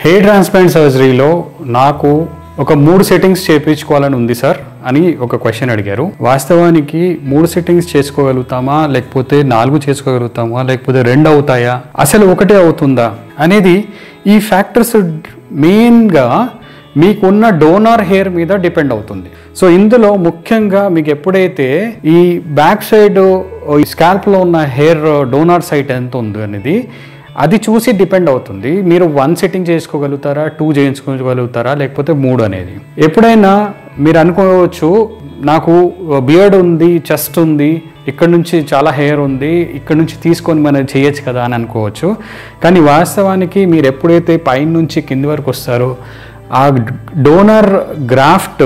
Hair transplant సర్జరీలో నాకు ఒక 3 settings చేయించుకోవాలని ఉంది సార్ అని ఒక క్వశ్చన్ అడిగారు. వాస్తవానికి 3 సెట్టింగ్స్ చేసుకోగలుగుతామా, లేకపోతే 4 చేసుకోగలుగుతామా, లేకపోతే 2 అవుతాయా, అసలు ఒకటే అవుతుందా అనేది ఈ ఫ్యాక్టర్స్ మెయిన్గా మీకున్న డోనార్ హెయిర్ మీద డిపెండ్ అవుతుంది. సో ఇందులో ముఖ్యంగా మీకు ఎప్పుడైతే ఈ బ్యాక్ సైడ్ స్కాల్ప్లో ఉన్న హెయిర్ డోనార్ సైట్ ఎంత ఉంది అనేది అది చూసి డిపెండ్ అవుతుంది. మీరు 1 సెట్టింగ్ చేసుకోగలుగుతారా, 2 చేయించుకోగలుగుతారా, లేకపోతే 3 అనేది. ఎప్పుడైనా మీరు అనుకోవచ్చు నాకు బియర్డ్ ఉంది, చెస్ట్ ఉంది, ఇక్కడ నుంచి చాలా హెయిర్ ఉంది, ఇక్కడ నుంచి తీసుకొని మనం చేయొచ్చు కదా అని అనుకోవచ్చు. కానీ వాస్తవానికి మీరు ఎప్పుడైతే పైన నుంచి కింది వరకు వస్తారో ఆ డోనర్ గ్రాఫ్ట్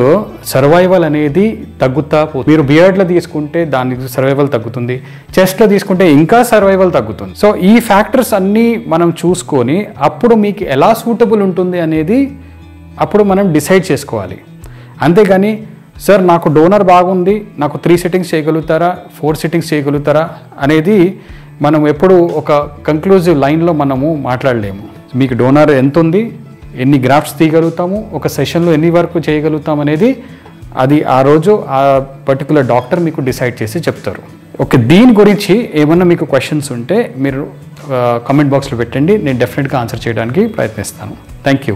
సర్వైవల్ అనేది తగ్గుతా పోతుంది. మీరు బియర్డ్లో తీసుకుంటే దానికి సర్వైవల్ తగ్గుతుంది, చెస్ట్లో తీసుకుంటే ఇంకా సర్వైవల్ తగ్గుతుంది. సో ఈ ఫ్యాక్టర్స్ అన్నీ మనం చూసుకొని అప్పుడు మీకు ఎలా సూటబుల్ ఉంటుంది అనేది అప్పుడు మనం డిసైడ్ చేసుకోవాలి. అంతేగాని సార్ నాకు డోనర్ బాగుంది, నాకు 3 సెట్టింగ్స్ చేయగలుగుతారా, 4 సెట్టింగ్స్ చేయగలుగుతారా అనేది మనం ఎప్పుడు ఒక కంక్లూజివ్ లైన్లో మనము మాట్లాడలేము. మీకు డోనర్ ఎంత ఉంది, ఎన్ని గ్రాఫ్ట్స్ తీయగలుగుతాము, ఒక సెషన్లో ఎన్ని వరకు చేయగలుగుతాం అనేది అది ఆ రోజు ఆ పర్టికులర్ డాక్టర్ మీకు డిసైడ్ చేసి చెప్తారు. ఓకే, దీని గురించి ఏమన్నా మీకు క్వశ్చన్స్ ఉంటే మీరు కామెంట్ బాక్స్లో పెట్టండి, నేను డెఫినెట్గా ఆన్సర్ చేయడానికి ప్రయత్నిస్తాను. Thank you.